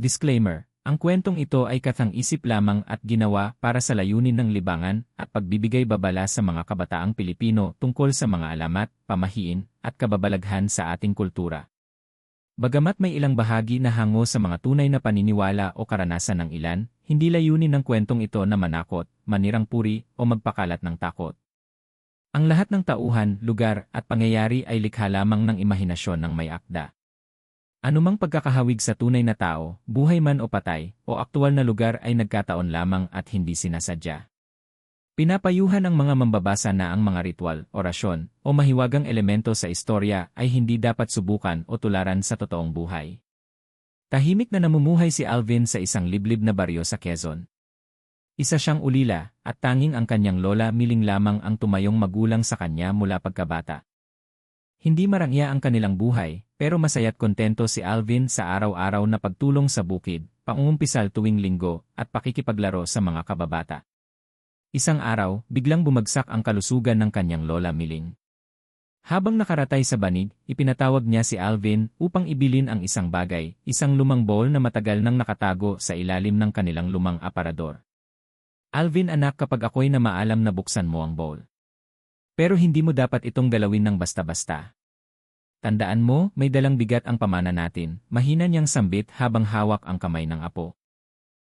Disclaimer, ang kwentong ito ay kathang-isip lamang at ginawa para sa layunin ng libangan at pagbibigay babala sa mga kabataang Pilipino tungkol sa mga alamat, pamahiin, at kababalaghan sa ating kultura. Bagamat may ilang bahagi na hango sa mga tunay na paniniwala o karanasan ng ilan, hindi layunin ng kwentong ito na manakot, manirang puri, o magpakalat ng takot. Ang lahat ng tauhan, lugar, at pangyayari ay likha lamang ng imahinasyon ng may akda. Anumang pagkakahawig sa tunay na tao, buhay man o patay, o aktwal na lugar ay nagkataon lamang at hindi sinasadya. Pinapayuhan ang mga mambabasa na ang mga ritual, orasyon, o mahiwagang elemento sa istorya ay hindi dapat subukan o tularan sa totoong buhay. Tahimik na namumuhay si Alvin sa isang liblib na baryo sa Quezon. Isa siyang ulila, at tanging ang kanyang lola Miling lamang ang tumayong magulang sa kanya mula pagkabata. Hindi marangya ang kanilang buhay, pero masaya't kontento si Alvin sa araw-araw na pagtulong sa bukid, pangungumpisal tuwing linggo, at pakikipaglaro sa mga kababata. Isang araw, biglang bumagsak ang kalusugan ng kanyang lola Miling. Habang nakaratay sa banig, ipinatawag niya si Alvin upang ibilin ang isang bagay, isang lumang bowl na matagal nang nakatago sa ilalim ng kanilang lumang aparador. Alvin anak, kapag ako'y na maalam na buksan mo ang bowl. Pero hindi mo dapat itong galawin ng basta-basta. Tandaan mo, may dalang bigat ang pamana natin, mahina niyang sambit habang hawak ang kamay ng apo.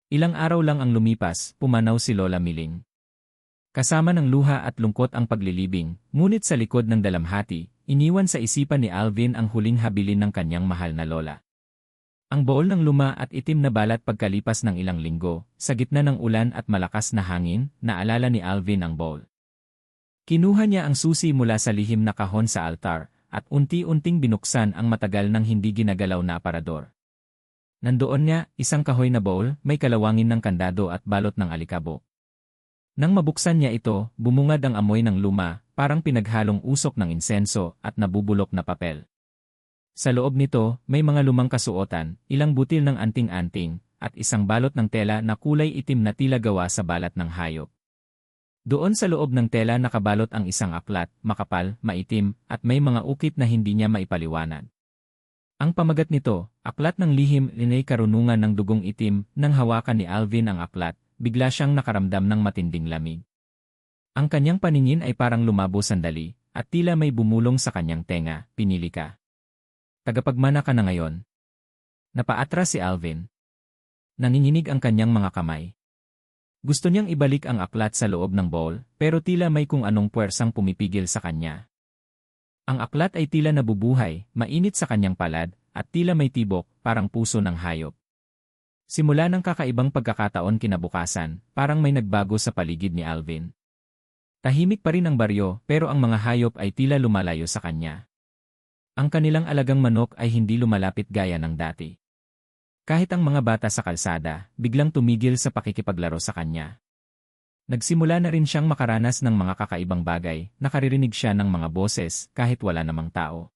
Ilang araw lang ang lumipas, pumanaw si Lola Miling. Kasama ng luha at lungkot ang paglilibing, ngunit sa likod ng dalamhati, iniwan sa isipan ni Alvin ang huling habilin ng kanyang mahal na lola. Ang bool ng luma at itim na balat. Pagkalipas ng ilang linggo, sa gitna ng ulan at malakas na hangin, naalala ni Alvin ang bowl. Kinuha niya ang susi mula sa lihim na kahon sa altar, at unti-unting binuksan ang matagal nang hindi ginagalaw na aparador. Nandoon niya, isang kahoy na bowl, may kalawangin ng kandado at balot ng alikabok. Nang mabuksan niya ito, bumungad ang amoy ng luma, parang pinaghalong usok ng insenso at nabubulok na papel. Sa loob nito, may mga lumang kasuotan, ilang butil ng anting-anting, at isang balot ng tela na kulay itim na tila gawa sa balat ng hayop. Doon sa loob ng tela nakabalot ang isang aklat, makapal, maitim, at may mga ukit na hindi niya maipaliwanag. Ang pamagat nito, aklat ng lihim, linay karunungan ng dugong itim. Nang hawakan ni Alvin ang aklat, bigla siyang nakaramdam ng matinding lamig. Ang kanyang paningin ay parang lumabo sandali, at tila may bumulong sa kanyang tenga. Pinili ka. Tagapagmana ka na ngayon. Napaatras si Alvin. Nanginginig ang kanyang mga kamay. Gusto niyang ibalik ang aklat sa loob ng bowl, pero tila may kung anong puwersang pumipigil sa kanya. Ang aklat ay tila nabubuhay, mainit sa kanyang palad, at tila may tibok, parang puso ng hayop. Simula ng kakaibang pagkakataon kinabukasan, parang may nagbago sa paligid ni Alvin. Tahimik pa rin ang baryo, pero ang mga hayop ay tila lumalayo sa kanya. Ang kanilang alagang manok ay hindi lumalapit gaya ng dati. Kahit ang mga bata sa kalsada, biglang tumigil sa pakikipaglaro sa kanya. Nagsimula na rin siyang makaranas ng mga kakaibang bagay, nakaririnig siya ng mga boses kahit wala namang tao.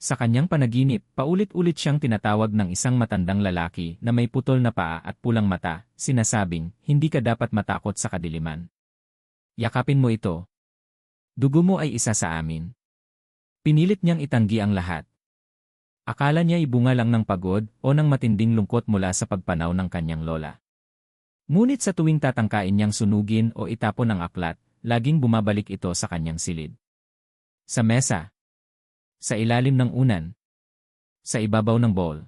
Sa kanyang panaginip, paulit-ulit siyang tinatawag ng isang matandang lalaki na may putol na paa at pulang mata, sinasabing, hindi ka dapat matakot sa kadiliman. Yakapin mo ito. Dugo mo ay isa sa amin. Pinilit niyang itanggi ang lahat. Akala niya ibunga lang ng pagod o ng matinding lungkot mula sa pagpanaw ng kanyang lola. Ngunit sa tuwing tatangkain niyang sunugin o itapon ang aklat, laging bumabalik ito sa kanyang silid. Sa mesa. Sa ilalim ng unan. Sa ibabaw ng bowl.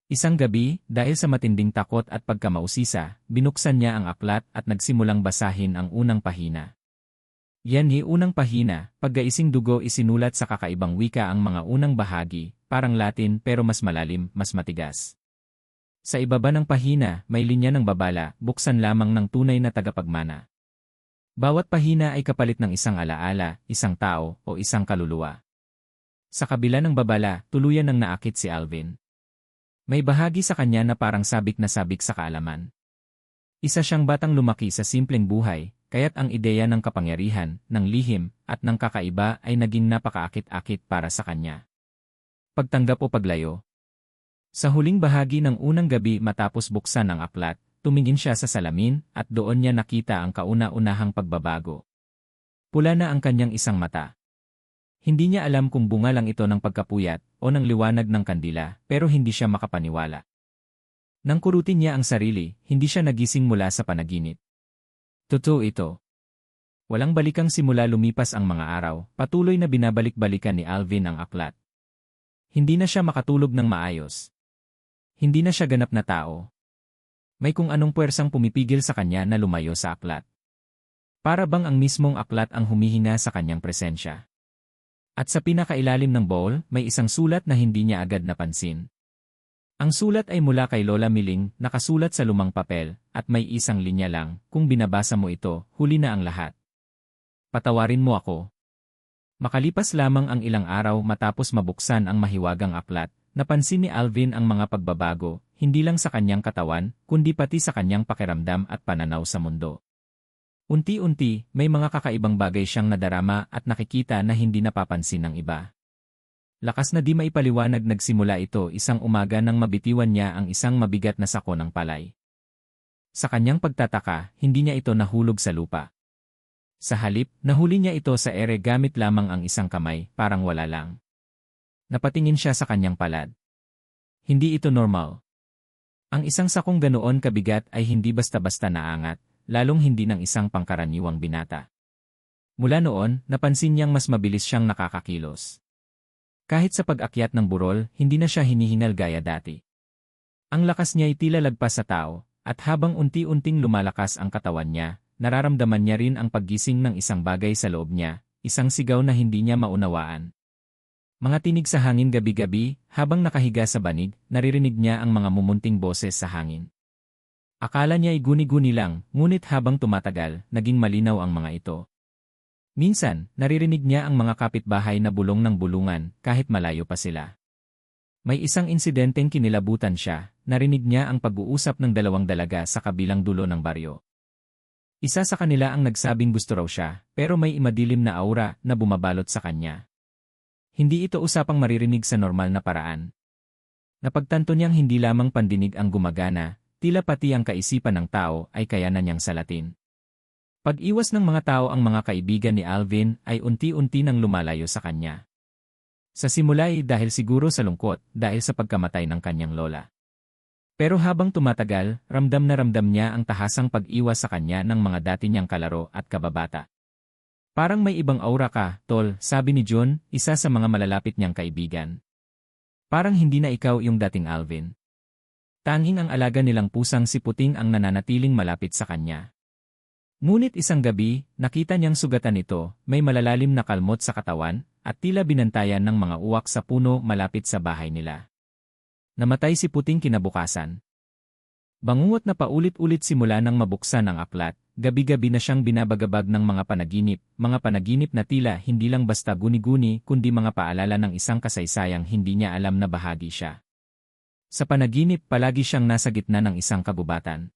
Isang gabi, dahil sa matinding takot at pagkamausisa, binuksan niya ang aklat at nagsimulang basahin ang unang pahina. Yan unang pahina, paggaising dugo isinulat sa kakaibang wika ang mga unang bahagi, parang Latin pero mas malalim, mas matigas. Sa ibaba ng pahina, may linya ng babala, buksan lamang ng tunay na tagapagmana. Bawat pahina ay kapalit ng isang alaala, isang tao, o isang kaluluwa. Sa kabila ng babala, tuluyan ng naakit si Alvin. May bahagi sa kanya na parang sabik na sabik sa kaalaman. Isa siyang batang lumaki sa simpleng buhay, kaya't ang ideya ng kapangyarihan, ng lihim, at ng kakaiba ay naging napakaakit-akit para sa kanya. Pagtanggap o paglayo. Sa huling bahagi ng unang gabi matapos buksan ang aklat, tumingin siya sa salamin at doon niya nakita ang kauna-unahang pagbabago. Pula na ang kanyang isang mata. Hindi niya alam kung bunga lang ito ng pagkapuyat o ng liwanag ng kandila, pero hindi siya makapaniwala. Nang kurutin niya ang sarili, hindi siya nagising mula sa panaginip. Totoo ito. Walang balikang simula lumipas ang mga araw, patuloy na binabalik-balikan ni Alvin ang aklat. Hindi na siya makatulog ng maayos. Hindi na siya ganap na tao. May kung anong puwersang pumipigil sa kanya na lumayo sa aklat. Para bang ang mismong aklat ang humihina sa kanyang presensya. At sa pinakailalim ng bowl, may isang sulat na hindi niya agad napansin. Ang sulat ay mula kay Lola Miling, nakasulat sa lumang papel, at may isang linya lang, kung binabasa mo ito, huli na ang lahat. Patawarin mo ako. Makalipas lamang ang ilang araw matapos mabuksan ang mahiwagang aklat, napansin ni Alvin ang mga pagbabago, hindi lang sa kanyang katawan, kundi pati sa kanyang pakiramdam at pananaw sa mundo. Unti-unti, may mga kakaibang bagay siyang nadarama at nakikita na hindi napapansin ng iba. Lakas na di maipaliwanag nagsimula ito isang umaga nang mabitiwan niya ang isang mabigat na sako ng palay. Sa kanyang pagtataka, hindi niya ito nahulog sa lupa. Sa halip, nahuli niya ito sa ere gamit lamang ang isang kamay, parang wala lang. Napatingin siya sa kanyang palad. Hindi ito normal. Ang isang sakong ganoon kabigat ay hindi basta-basta naangat, lalong hindi ng isang pangkaraniwang binata. Mula noon, napansin niyang mas mabilis siyang nakakakilos. Kahit sa pag-akyat ng burol, hindi na siya hinihingal gaya dati. Ang lakas niya ay tila lagpas sa tao, at habang unti-unting lumalakas ang katawan niya, nararamdaman niya rin ang paggising ng isang bagay sa loob niya, isang sigaw na hindi niya maunawaan. Mga tinig sa hangin gabi-gabi, habang nakahiga sa banig, naririnig niya ang mga mumunting boses sa hangin. Akala niya ay guni-guni lang, ngunit habang tumatagal, naging malinaw ang mga ito. Minsan, naririnig niya ang mga kapitbahay na bulong ng bulungan, kahit malayo pa sila. May isang insidenteng kinilabutan siya, narinig niya ang pag-uusap ng dalawang dalaga sa kabilang dulo ng baryo. Isa sa kanila ang nagsabing gusto raw siya, pero may imadilim na aura na bumabalot sa kanya. Hindi ito usapang maririnig sa normal na paraan. Napagtanto niyang hindi lamang pandinig ang gumagana, tila pati ang kaisipan ng tao ay kaya na niyang salatin. Pag-iwas ng mga tao ang mga kaibigan ni Alvin ay unti-unti nang lumalayo sa kanya. Sa simula ay dahil siguro sa lungkot, dahil sa pagkamatay ng kanyang lola. Pero habang tumatagal, ramdam na ramdam niya ang tahasang pag-iwas sa kanya ng mga dati niyang kalaro at kababata. Parang may ibang aura ka, tol, sabi ni John, isa sa mga malalapit niyang kaibigan. Parang hindi na ikaw yung dating Alvin. Tanging ang alaga nilang pusang si Puting ang nananatiling malapit sa kanya. Ngunit isang gabi, nakita niyang sugatan ito, may malalalim na kalmot sa katawan, at tila binantayan ng mga uwak sa puno malapit sa bahay nila. Namatay si Puting kinabukasan. Bangungot na paulit-ulit simula nang mabuksan ang aklat, gabi-gabi na siyang binabagabag ng mga panaginip na tila hindi lang basta guni-guni kundi mga paalala ng isang kasaysayang hindi niya alam na bahagi siya. Sa panaginip palagi siyang nasa gitna ng isang kabubatan.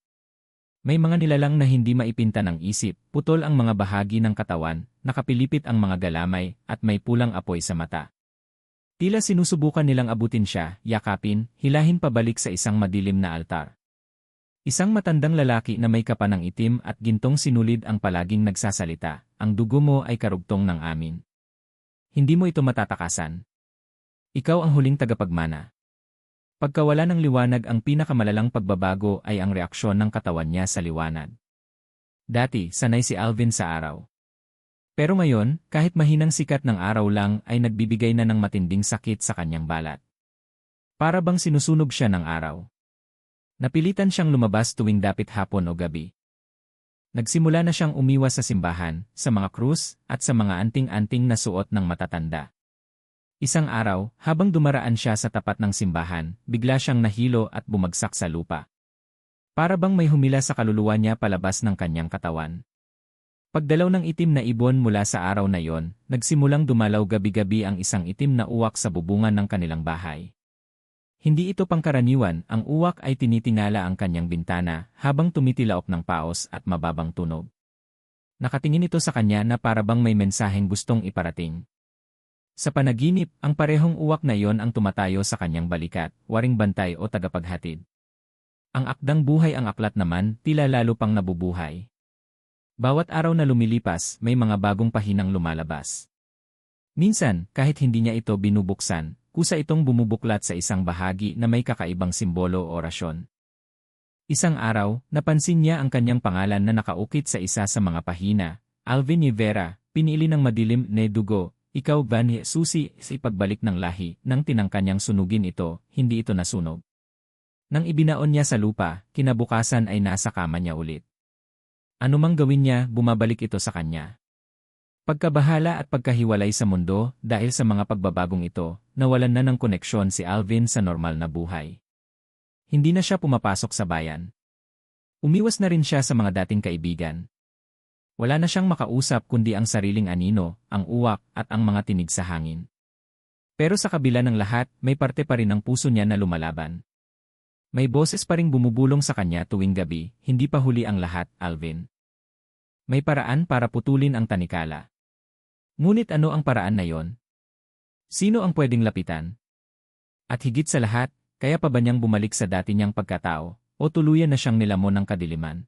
May mga nilalang na hindi maipinta ng isip, putol ang mga bahagi ng katawan, nakapilipit ang mga galamay, at may pulang apoy sa mata. Tila sinusubukan nilang abutin siya, yakapin, hilahin pabalik sa isang madilim na altar. Isang matandang lalaki na may kapa ng itim at gintong sinulid ang palaging nagsasalita, ang dugo mo ay karugtong ng amin. Hindi mo ito matatakasan. Ikaw ang huling tagapagmana. Pagkawala ng liwanag ang pinakamalalang pagbabago ay ang reaksyon ng katawan niya sa liwanag. Dati, sanay si Alvin sa araw. Pero ngayon, kahit mahinang sikat ng araw lang ay nagbibigay na ng matinding sakit sa kanyang balat. Para bang sinusunog siya ng araw. Napilitan siyang lumabas tuwing dapit hapon o gabi. Nagsimula na siyang umiwas sa simbahan, sa mga krus, at sa mga anting-anting na suot ng matatanda. Isang araw, habang dumaraan siya sa tapat ng simbahan, bigla siyang nahilo at bumagsak sa lupa. Para bang may humila sa kaluluwa niya palabas ng kanyang katawan. Pagdalaw ng itim na ibon mula sa araw na yon, nagsimulang dumalaw gabi-gabi ang isang itim na uwak sa bubungan ng kanilang bahay. Hindi ito pangkaraniwan, ang uwak ay tinitingala ang kanyang bintana habang tumitilaok ng paos at mababang tunog. Nakatingin ito sa kanya na para bang may mensaheng gustong iparating. Sa panaginip, ang parehong uwak na yon ang tumatayo sa kanyang balikat, waring bantay o tagapaghatid. Ang akdang buhay ang aklat naman, tila lalo pang nabubuhay. Bawat araw na lumilipas, may mga bagong pahinang lumalabas. Minsan, kahit hindi niya ito binubuksan, kusa itong bumubuklat sa isang bahagi na may kakaibang simbolo o orasyon. Isang araw, napansin niya ang kanyang pangalan na nakaukit sa isa sa mga pahina. Alvin Rivera, pinili ng madilim na dugo. Ikaw ba ni Susi sa ipagbalik ng lahi nang tinangka niyang sunugin ito, hindi ito nasunog. Nang ibinaon niya sa lupa, kinabukasan ay nasa kama niya ulit. Anumang gawin niya, bumabalik ito sa kanya. Pagkabahala at pagkahiwalay sa mundo dahil sa mga pagbabagong ito, nawalan na ng koneksyon si Alvin sa normal na buhay. Hindi na siya pumapasok sa bayan. Umiwas na rin siya sa mga dating kaibigan. Wala na siyang makausap kundi ang sariling anino, ang uwak, at ang mga tinig sa hangin. Pero sa kabila ng lahat, may parte pa rin ng puso niya na lumalaban. May boses pa ring bumubulong sa kanya tuwing gabi, hindi pa huli ang lahat, Alvin. May paraan para putulin ang tanikala. Ngunit ano ang paraan na yon? Sino ang pwedeng lapitan? At higit sa lahat, kaya pa ba niyang bumalik sa dati niyang pagkatao, o tuluyan na siyang nilamon ng kadiliman?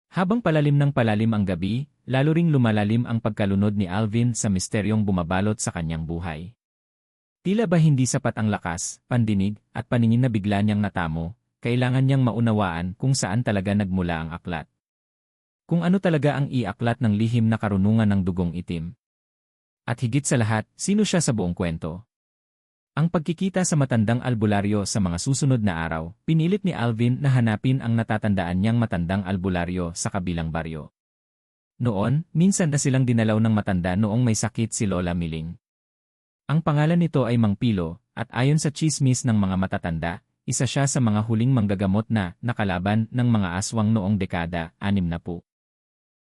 Habang palalim ng palalim ang gabi, lalo ring lumalalim ang pagkalunod ni Alvin sa misteryong bumabalot sa kanyang buhay. Tila ba hindi sapat ang lakas, pandinig, at paningin na bigla niyang natamo, kailangan niyang maunawaan kung saan talaga nagmula ang aklat. Kung ano talaga ang iaklat ng lihim na karunungan ng dugong itim. At higit sa lahat, sino siya sa buong kwento? Ang pagkikita sa matandang albularyo sa mga susunod na araw, pinilit ni Alvin na hanapin ang natatandaan niyang matandang albularyo sa kabilang baryo. Noon, minsan na silang dinalaw ng matanda noong may sakit si Lola Miling. Ang pangalan nito ay Mang Pilo, at ayon sa tsismis ng mga matatanda, isa siya sa mga huling manggagamot na nakalaban ng mga aswang noong dekada 60.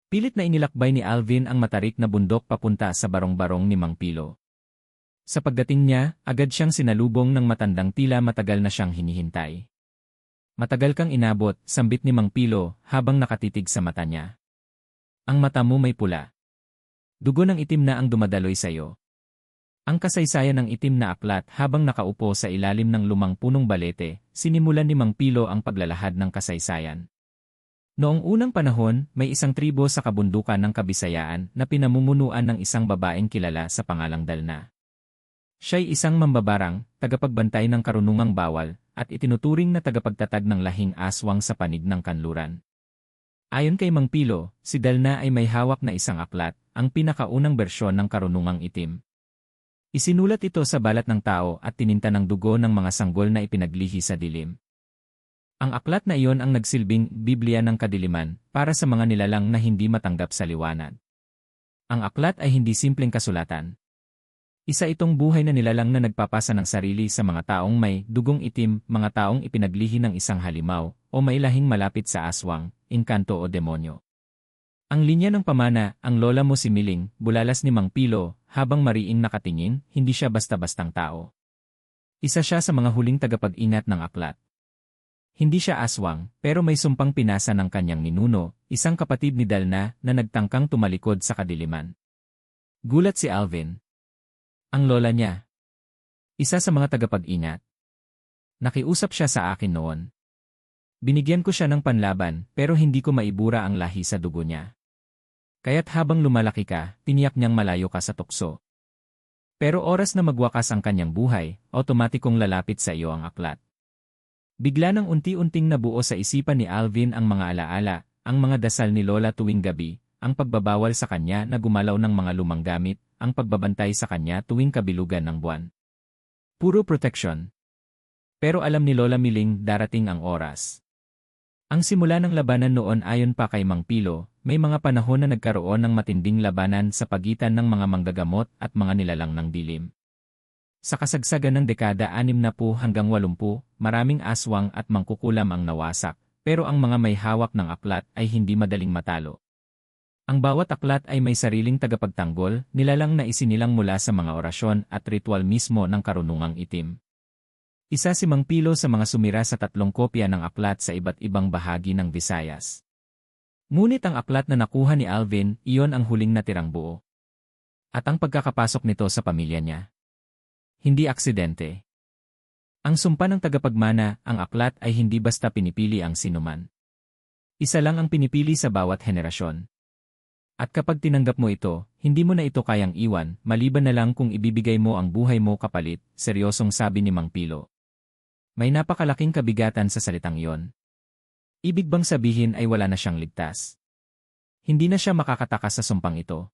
Pilit na inilakbay ni Alvin ang matarik na bundok papunta sa barong-barong ni Mang Pilo. Sa pagdating niya, agad siyang sinalubong ng matandang tila matagal na siyang hinihintay. Matagal kang inabot, sambit ni Mang Pilo habang nakatitig sa mata niya. Ang mata mo may pula. Dugo ng itim na ang dumadaloy sa iyo. Ang kasaysayan ng itim na aklat habang nakaupo sa ilalim ng lumang punong balete, sinimulan ni Mang Pilo ang paglalahad ng kasaysayan. Noong unang panahon, may isang tribo sa kabundukan ng Kabisayaan na pinamumunuan ng isang babaeng kilala sa pangalang Dalna. Siya'y isang mambabarang, tagapagbantay ng karunungang bawal, at itinuturing na tagapagtatag ng lahing aswang sa panig ng kanluran. Ayon kay Mang Pilo, si Dalna ay may hawak na isang aklat, ang pinakaunang bersyon ng karunungang itim. Isinulat ito sa balat ng tao at tininta ng dugo ng mga sanggol na ipinaglihi sa dilim. Ang aklat na iyon ang nagsilbing Biblia ng kadiliman para sa mga nilalang na hindi matanggap sa liwanag. Ang aklat ay hindi simpleng kasulatan. Isa itong buhay na nilalang na nagpapasa ng sarili sa mga taong may dugong itim, mga taong ipinaglihi ng isang halimaw, o may lahing malapit sa aswang, engkanto o demonyo. Ang linya ng pamana, ang lola mo si Miling, bulalas ni Mang Pilo, habang mariing nakatingin, hindi siya basta-bastang tao. Isa siya sa mga huling tagapag-ingat ng aklat. Hindi siya aswang, pero may sumpang pinasa ng kanyang ninuno, isang kapatid ni Dalna na nagtangkang tumalikod sa kadiliman. Gulat si Alvin. Ang lola niya. Isa sa mga tagapag-ingat. Nakiusap siya sa akin noon. Binigyan ko siya ng panlaban pero hindi ko maibura ang lahi sa dugo niya. Kaya't habang lumalaki ka, tiniyak niyang malayo ka sa tukso. Pero oras na magwakas ang kanyang buhay, otomatikong lalapit sa iyo ang aklat. Bigla nang unti-unting nabuo sa isipan ni Alvin ang mga alaala, ang mga dasal ni Lola tuwing gabi, ang pagbabawal sa kanya na gumalaw ng mga lumang gamit, ang pagbabantay sa kanya tuwing kabilugan ng buwan. Puro protection. Pero alam ni Lola Miling darating ang oras. Ang simula ng labanan noon ayon pa kay Mang Pilo, may mga panahon na nagkaroon ng matinding labanan sa pagitan ng mga manggagamot at mga nilalang ng dilim. Sa kasagsagan ng dekada 60 hanggang 80, maraming aswang at mangkukulam ang nawasak, pero ang mga may hawak ng aklat ay hindi madaling matalo. Ang bawat aklat ay may sariling tagapagtanggol, nilalang na isinilang mula sa mga orasyon at ritual mismo ng karunungang itim. Isa si Mang Pilo sa mga sumira sa 3 kopya ng aklat sa iba't ibang bahagi ng Visayas. Ngunit ang aklat na nakuha ni Alvin, iyon ang huling natirang buo. At ang pagkakapasok nito sa pamilya niya. Hindi aksidente. Ang sumpa ng tagapagmana, ang aklat ay hindi basta pinipili ang sinuman. Isa lang ang pinipili sa bawat henerasyon. At kapag tinanggap mo ito, hindi mo na ito kayang iwan, maliban na lang kung ibibigay mo ang buhay mo kapalit, seryosong sabi ni Mang Pilo. May napakalaking kabigatan sa salitang iyon. Ibig bang sabihin ay wala na siyang ligtas? Hindi na siya makakatakas sa sumpang ito.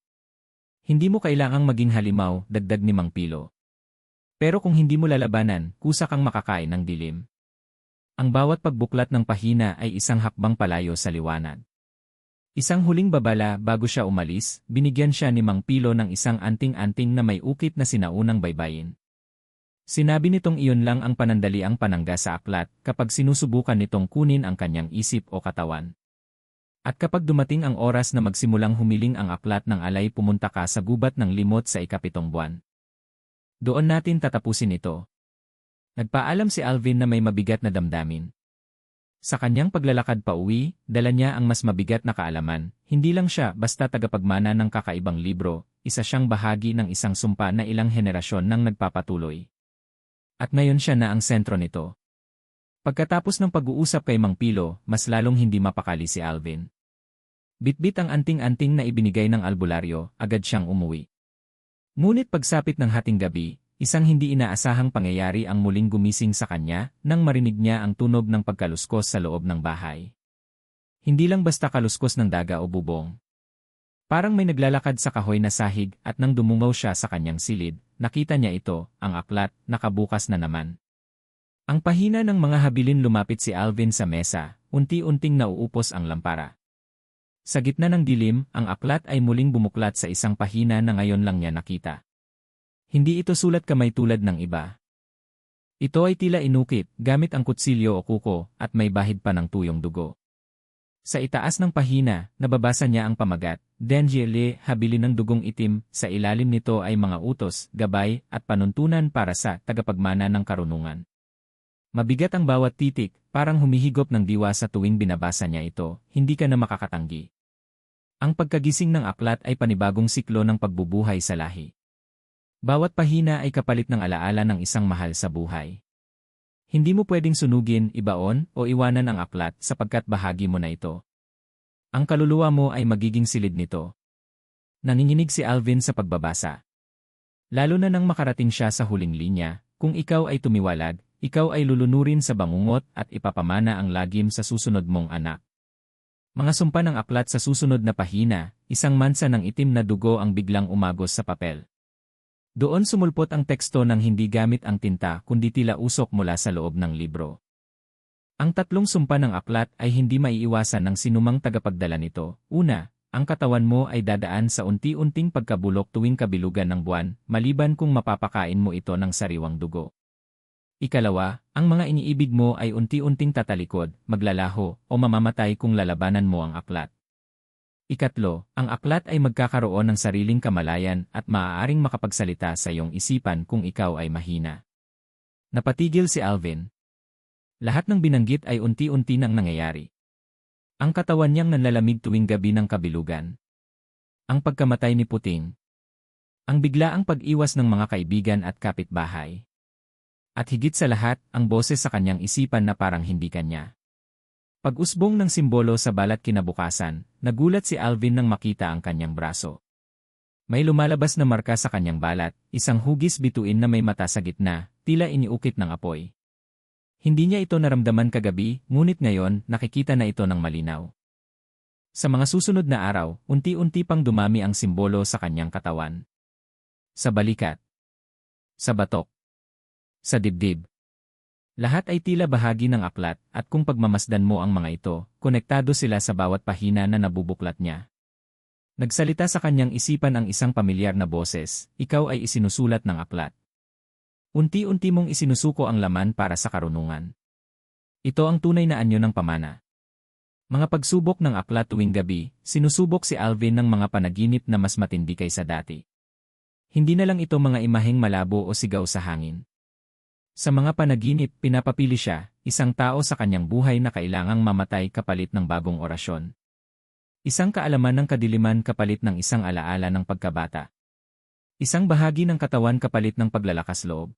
Hindi mo kailangang maging halimaw, dagdag ni Mang Pilo. Pero kung hindi mo lalabanan, kusa kang makakain ng dilim. Ang bawat pagbuklat ng pahina ay isang hakbang palayo sa liwanag. Isang huling babala bago siya umalis, binigyan siya ni Mang Pilo ng isang anting-anting na may ukit na sinaunang baybayin. Sinabi nitong iyon lang ang panandaliang panangga sa aklat kapag sinusubukan nitong kunin ang kanyang isip o katawan. At kapag dumating ang oras na magsimulang humiling ang aklat ng alay, pumunta ka sa gubat ng limot sa ika-7 buwan. Doon natin tatapusin ito. Nagpaalam si Alvin na may mabigat na damdamin. Sa kanyang paglalakad pa uwi, dala niya ang mas mabigat na kaalaman. Hindi lang siya basta tagapagmana ng kakaibang libro, isa siyang bahagi ng isang sumpa na ilang henerasyon nang nagpapatuloy. At ngayon siya na ang sentro nito. Pagkatapos ng pag-uusap kay Mang Pilo, mas lalong hindi mapakali si Alvin. Bitbit ang anting-anting na ibinigay ng albularyo, agad siyang umuwi. Ngunit pagsapit ng hating gabi, isang hindi inaasahang pangyayari ang muling gumising sa kanya nang marinig niya ang tunog ng pagkaluskos sa loob ng bahay. Hindi lang basta kaluskos ng daga o bubong. Parang may naglalakad sa kahoy na sahig at nang dumungaw siya sa kanyang silid, nakita niya ito, ang aklat, nakabukas na naman. Ang pahina ng mga habilin lumapit si Alvin sa mesa, unti-unting nauupos ang lampara. Sa gitna ng dilim, ang aklat ay muling bumuklat sa isang pahina na ngayon lang niya nakita. Hindi ito sulat kamay tulad ng iba. Ito ay tila inukit, gamit ang kutsilyo o kuko, at may bahid pa ng tuyong dugo. Sa itaas ng pahina, nababasa niya ang pamagat, Denjele, habilin ng dugong itim, sa ilalim nito ay mga utos, gabay, at panuntunan para sa tagapagmana ng karunungan. Mabigat ang bawat titik, parang humihigop ng diwa sa tuwing binabasa niya ito, hindi ka na makakatanggi. Ang pagkagising ng aklat ay panibagong siklo ng pagbubuhay sa lahi. Bawat pahina ay kapalit ng alaala ng isang mahal sa buhay. Hindi mo pwedeng sunugin, ibaon, o iwanan ang aklat sapagkat bahagi mo na ito. Ang kaluluwa mo ay magiging silid nito. Nanginginig si Alvin sa pagbabasa. Lalo na nang makarating siya sa huling linya, kung ikaw ay tumiwalag, ikaw ay lulunurin sa bangungot at ipapamana ang lagim sa susunod mong anak. Mga sumpa ng aklat sa susunod na pahina, isang mansa ng itim na dugo ang biglang umagos sa papel. Doon sumulpot ang teksto ng hindi gamit ang tinta kundi tila usok mula sa loob ng libro. Ang tatlong sumpa ng aklat ay hindi maiiwasan ng sinumang tagapagdala nito. Una, ang katawan mo ay dadaan sa unti-unting pagkabulok tuwing kabilugan ng buwan, maliban kung mapapakain mo ito ng sariwang dugo. Ikalawa, ang mga iniibig mo ay unti-unting tatalikod, maglalaho, o mamamatay kung lalabanan mo ang aklat. Ikatlo, ang aklat ay magkakaroon ng sariling kamalayan at maaaring makapagsalita sa iyong isipan kung ikaw ay mahina. Napatigil si Alvin. Lahat ng binanggit ay unti-unti nang nangyayari. Ang katawan niyang nanlalamig tuwing gabi ng kabilugan. Ang pagkamatay ni Puting. Ang biglaang pag-iwas ng mga kaibigan at kapitbahay. At higit sa lahat, ang boses sa kanyang isipan na parang hindi kanya. Pag-usbong ng simbolo sa balat kinabukasan, nagulat si Alvin nang makita ang kanyang braso. May lumalabas na marka sa kanyang balat, isang hugis bituin na may mata sa gitna, tila iniukit ng apoy. Hindi niya ito naramdaman kagabi, ngunit ngayon nakikita na ito ng malinaw. Sa mga susunod na araw, unti-unti pang dumami ang simbolo sa kanyang katawan. Sa balikat. Sa batok. Sa dibdib. Lahat ay tila bahagi ng aklat at kung pagmamasdan mo ang mga ito, konektado sila sa bawat pahina na nabubuklat niya. Nagsalita sa kanyang isipan ang isang pamilyar na boses, ikaw ay isinusulat ng aklat. Unti-unti mong isinusuko ang laman para sa karunungan. Ito ang tunay na anyo ng pamana. Mga pagsubok ng aklat tuwing gabi, sinusubok si Alvin ng mga panaginip na mas matindi kaysa dati. Hindi na lang ito mga imaheng malabo o sigaw sa hangin. Sa mga panaginip, pinapapili siya, isang tao sa kanyang buhay na kailangang mamatay kapalit ng bagong orasyon. Isang kaalaman ng kadiliman kapalit ng isang alaala ng pagkabata. Isang bahagi ng katawan kapalit ng paglalakas loob.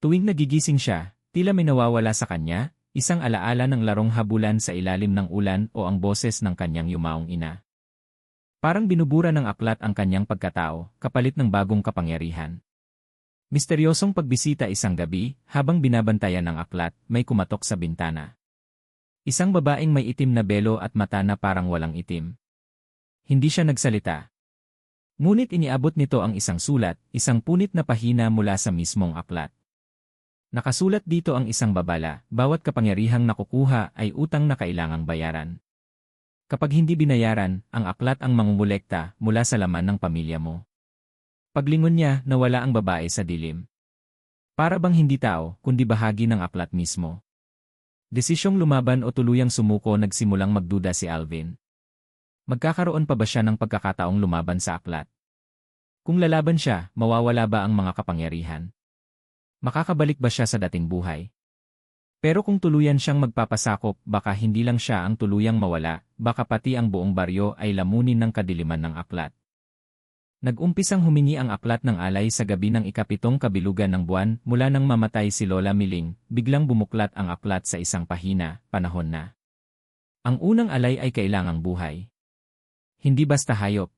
Tuwing nagigising siya, tila may nawawala sa kanya, isang alaala ng larong habulan sa ilalim ng ulan o ang boses ng kanyang yumaong ina. Parang binubura ng aklat ang kanyang pagkatao, kapalit ng bagong kapangyarihan. Misteryosong pagbisita isang gabi, habang binabantayan ng aklat, may kumatok sa bintana. Isang babaeng may itim na belo at mata na parang walang itim. Hindi siya nagsalita. Ngunit iniabot nito ang isang sulat, isang punit na pahina mula sa mismong aklat. Nakasulat dito ang isang babala, bawat kapangyarihang nakukuha ay utang na kailangang bayaran. Kapag hindi binayaran, ang aklat ang mangungulekta mula sa laman ng pamilya mo. Paglingon niya, nawala ang babae sa dilim. Para bang hindi tao, kundi bahagi ng aklat mismo. Desisyong lumaban o tuluyang sumuko nagsimulang magduda si Alvin. Magkakaroon pa ba siya ng pagkakataong lumaban sa aklat? Kung lalaban siya, mawawala ba ang mga kapangyarihan? Makakabalik ba siya sa dating buhay? Pero kung tuluyan siyang magpapasakop, baka hindi lang siya ang tuluyang mawala, baka pati ang buong baryo ay lamunin ng kadiliman ng aklat. Nag-umpisang humingi ang aklat ng alay sa gabi ng ikapitong kabilugan ng buwan mula nang mamatay si Lola Miling, biglang bumuklat ang aklat sa isang pahina, panahon na. Ang unang alay ay kailangang buhay. Hindi basta hayop.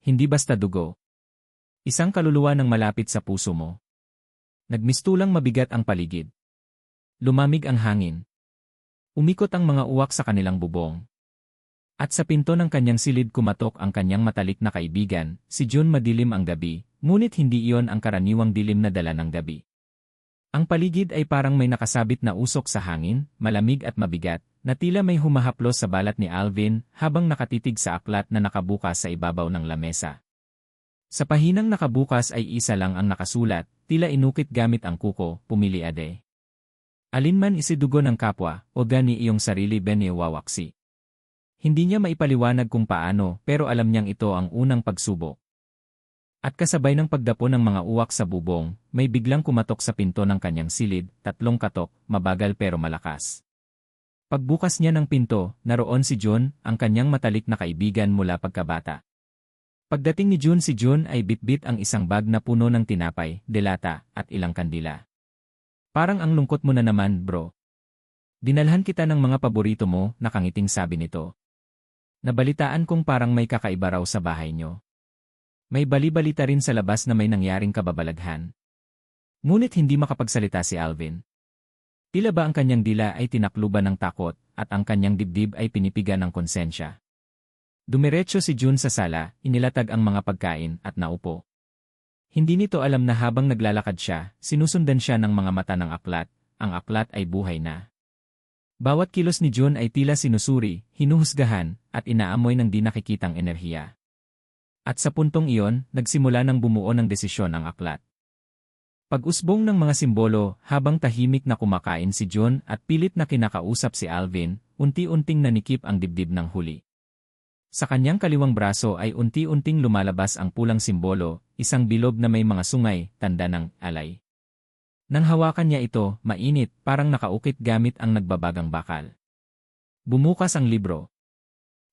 Hindi basta dugo. Isang kaluluwa ng malapit sa puso mo. Nagmistulang mabigat ang paligid. Lumamig ang hangin. Umikot ang mga uwak sa kanilang bubong. At sa pinto ng kanyang silid kumatok ang kanyang matalik na kaibigan, si June. Madilim ang gabi, ngunit hindi iyon ang karaniwang dilim na dala ng gabi. Ang paligid ay parang may nakasabit na usok sa hangin, malamig at mabigat, na tila may humahaplos sa balat ni Alvin habang nakatitig sa aklat na nakabukas sa ibabaw ng lamesa. Sa pahinang nakabukas ay isa lang ang nakasulat, tila inukit gamit ang kuko, pumili ade. Alinman isidugo ng kapwa, o gani iyong sarili wawaksi. Hindi niya maipaliwanag kung paano, pero alam niyang ito ang unang pagsubok. At kasabay ng pagdapo ng mga uwak sa bubong, may biglang kumatok sa pinto ng kanyang silid, 3 katok, mabagal pero malakas. Pagbukas niya ng pinto, naroon si June, ang kanyang matalik na kaibigan mula pagkabata. Pagdating ni June, si June ay bitbit ang isang bag na puno ng tinapay, delata, at ilang kandila. Parang ang lungkot mo na naman, bro. Dinalhan kita ng mga paborito mo, nakangiting sabi nito. Nabalitaan kong parang may kakaiba raw sa bahay nyo. May bali-balita rin sa labas na may nangyaring kababalaghan. Ngunit hindi makapagsalita si Alvin. Tila ba ang kanyang dila ay tinakluban ng takot, at ang kanyang dibdib ay pinipiga ng konsensya. Dumiretso si June sa sala, inilatag ang mga pagkain at naupo. Hindi nito alam na habang naglalakad siya, sinusundan siya ng mga mata ng aklat, ang aklat ay buhay na. Bawat kilos ni June ay tila sinusuri, hinuhusgahan, at inaamoy ng di nakikitang enerhiya. At sa puntong iyon, nagsimula ng bumuo ng desisyon ang aklat. Pag-usbong ng mga simbolo, habang tahimik na kumakain si June at pilit na kinakausap si Alvin, unti-unting nanikip ang dibdib ng huli. Sa kanyang kaliwang braso ay unti-unting lumalabas ang pulang simbolo, isang bilog na may mga sungay, tanda ng alay. Nang hawakan niya ito, mainit, parang nakaukit gamit ang nagbabagang bakal. Bumukas ang libro.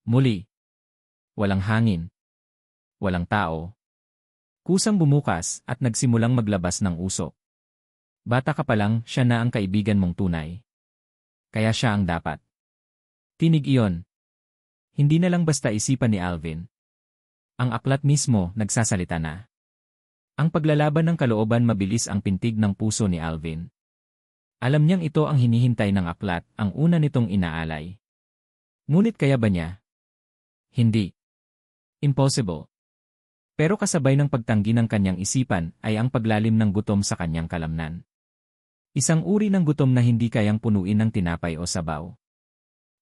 Muli. Walang hangin. Walang tao. Kusang bumukas at nagsimulang maglabas ng usok. Bata ka pa lang, siya na ang kaibigan mong tunay. Kaya siya ang dapat. Tinig iyon. Hindi na lang basta isipan ni Alvin. Ang aklat mismo nagsasalita na. Ang paglalaban ng kalooban mabilis ang pintig ng puso ni Alvin. Alam niyang ito ang hinihintay ng aklat, ang una nitong inaalay. Ngunit kaya ba niya? Hindi. Impossible. Pero kasabay ng pagtanggi ng kanyang isipan ay ang paglalim ng gutom sa kanyang kalamnan. Isang uri ng gutom na hindi kayang punuin ng tinapay o sabaw.